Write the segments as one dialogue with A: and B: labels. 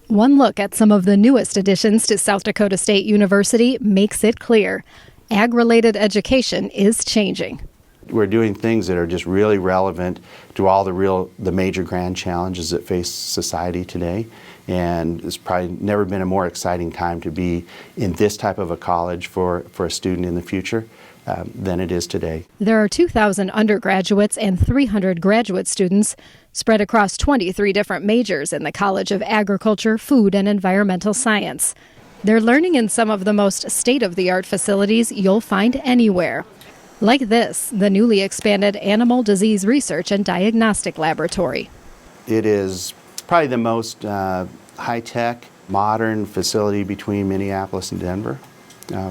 A: One look at some of the newest additions to South Dakota State University makes it clear. Ag-related education is changing.
B: We're doing things that are just really relevant to all the major grand challenges that face society today. And it's probably never been a more exciting time to be in this type of a college for a student in the future than it is today.
A: There are 2,000 undergraduates and 300 graduate students spread across 23 different majors in the College of Agriculture, Food, and Environmental Science. They're learning in some of the most state-of-the-art facilities you'll find anywhere. Like this, the newly expanded Animal Disease Research and Diagnostic Laboratory.
B: It is probably the most high-tech, modern facility between Minneapolis and Denver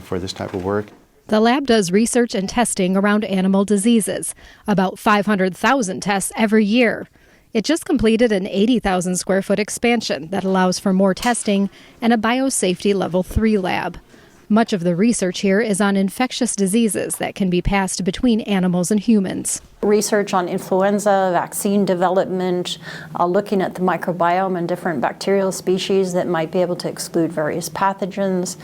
B: for this type of work.
A: The lab does research and testing around animal diseases, about 500,000 tests every year. It just completed an 80,000 square foot expansion that allows for more testing and a biosafety level 3 lab. Much of the research here is on infectious diseases that can be passed between animals and humans.
C: Research on influenza, vaccine development, looking at the microbiome and different bacterial species that might be able to exclude various pathogens.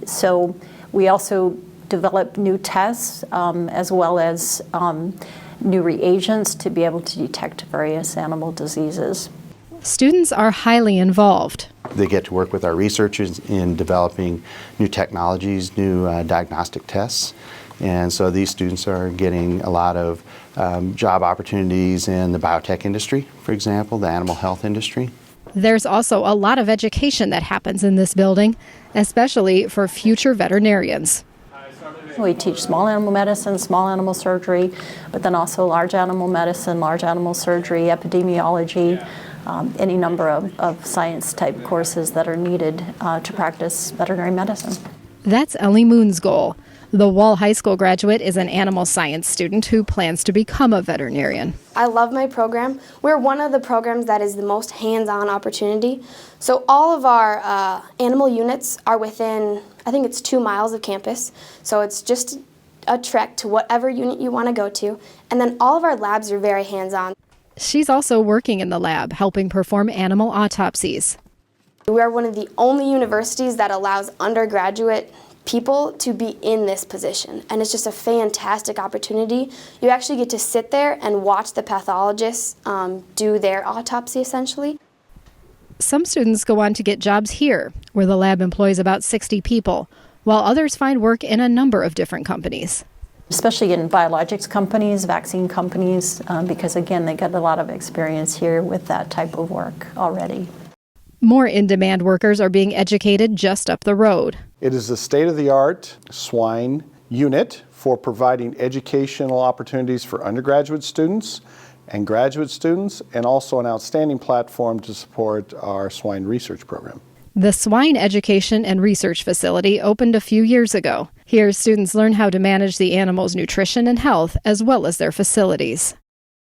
C: So we also develop new tests as well as new reagents to be able to detect various animal diseases.
A: Students are highly involved.
B: They get to work with our researchers in developing new technologies, new diagnostic tests. And so these students are getting a lot of job opportunities in the biotech industry, for example, the animal health industry.
A: There's also a lot of education that happens in this building, especially for future veterinarians.
C: We teach small animal medicine, small animal surgery, but then also large animal medicine, large animal surgery, epidemiology, any number of science-type courses that are needed to practice veterinary medicine.
A: That's Ellie Moon's goal. The Wall High School graduate is an animal science student who plans to become a veterinarian.
D: I love my program. We're one of the programs that is the most hands-on opportunity. So all of our animal units are within, I think it's 2 miles of campus. So it's just a trek to whatever unit you want to go to. And then all of our labs are very hands-on.
A: She's also working in the lab, helping perform animal autopsies.
D: We are one of the only universities that allows undergraduate people to be in this position, and it's just a fantastic opportunity. You actually get to sit there and watch the pathologists do their autopsy, essentially.
A: Some students go on to get jobs here, where the lab employs about 60 people, while others find work in a number of different companies.
C: Especially in biologics companies, vaccine companies, because again, they get a lot of experience here with that type of work already.
A: More in-demand workers are being educated just up the road.
E: It is a state-of-the-art swine unit for providing educational opportunities for undergraduate students and graduate students, and also an outstanding platform to support our swine research program.
A: The Swine Education and Research Facility opened a few years ago. Here, students learn how to manage the animals' nutrition and health, as well as their facilities.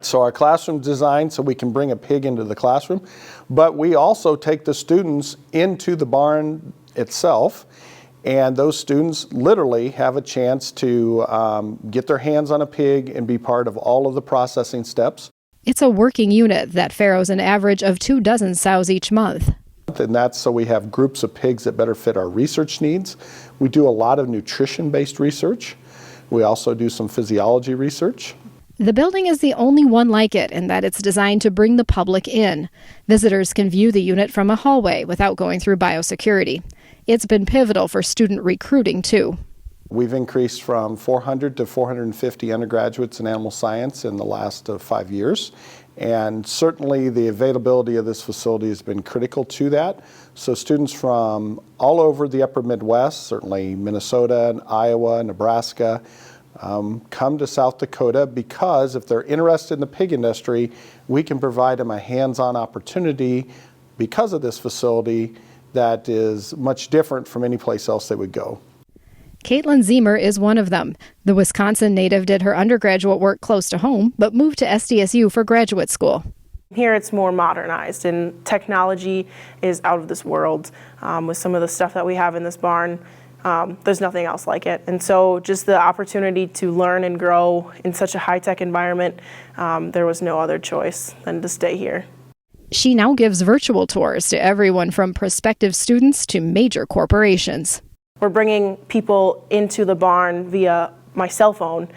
E: So our classroom designed so we can bring a pig into the classroom, but we also take the students into the barn itself, and those students literally have a chance to get their hands on a pig and be part of all of the processing steps.
A: It's a working unit that farrows an average of 24 sows each month.
E: And that's so we have groups of pigs that better fit our research needs. We do a lot of nutrition-based research. We also do some physiology research.
A: The building is the only one like it in that it's designed to bring the public in. Visitors can view the unit from a hallway without going through biosecurity. It's been pivotal for student recruiting, too.
E: We've increased from 400 to 450 undergraduates in animal science in the last 5 years. And certainly the availability of this facility has been critical to that. So students from all over the upper Midwest, certainly Minnesota and Iowa, Nebraska, come to South Dakota because if they're interested in the pig industry, we can provide them a hands-on opportunity because of this facility that is much different from any place else they would go.
A: Caitlin Zemer is one of them. The Wisconsin native did her undergraduate work close to home, but moved to SDSU for graduate school.
F: Here it's more modernized, and technology is out of this world. With some of the stuff that we have in this barn, there's nothing else like it. And so just the opportunity to learn and grow in such a high-tech environment, there was no other choice than to stay here.
A: She now gives virtual tours to everyone from prospective students to major corporations.
F: We're bringing people into the barn via my cell phone,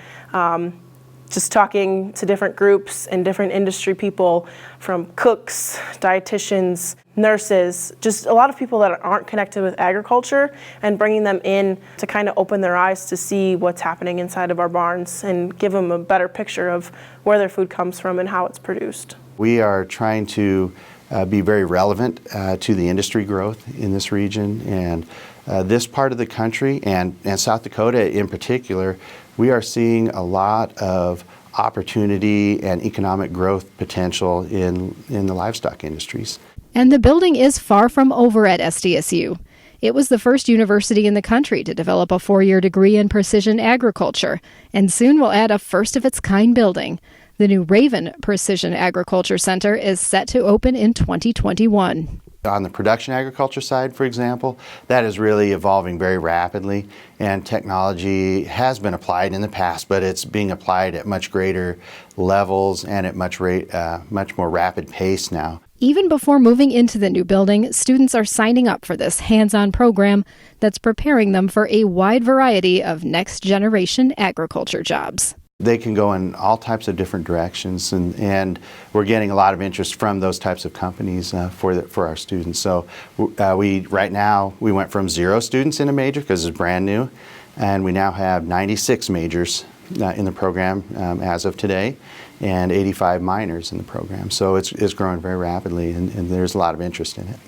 F: just talking to different groups and different industry people, from cooks, dietitians, nurses, just a lot of people that aren't connected with agriculture, and bringing them in to kind of open their eyes to see what's happening inside of our barns and give them a better picture of where their food comes from and how it's produced.
B: We are trying to be very relevant to the industry growth in this region, and this part of the country and South Dakota in particular, we are seeing a lot of opportunity and economic growth potential in the livestock industries.
A: And the building is far from over at SDSU. It was the first university in the country to develop a 4-year degree in precision agriculture, and soon will add a first-of-its-kind building. The new Raven Precision Agriculture Center is set to open in 2021.
B: On the production agriculture side, for example, that is really evolving very rapidly, and technology has been applied in the past, but it's being applied at much greater levels and at much more rapid pace now.
A: Even before moving into the new building, students are signing up for this hands-on program that's preparing them for a wide variety of next-generation agriculture jobs.
B: They can go in all types of different directions, and we're getting a lot of interest from those types of companies for our students. So right now we went from 0 students in a major because it's brand new, and we now have 96 majors in the program as of today, and 85 minors in the program. So it's growing very rapidly, and there's a lot of interest in it.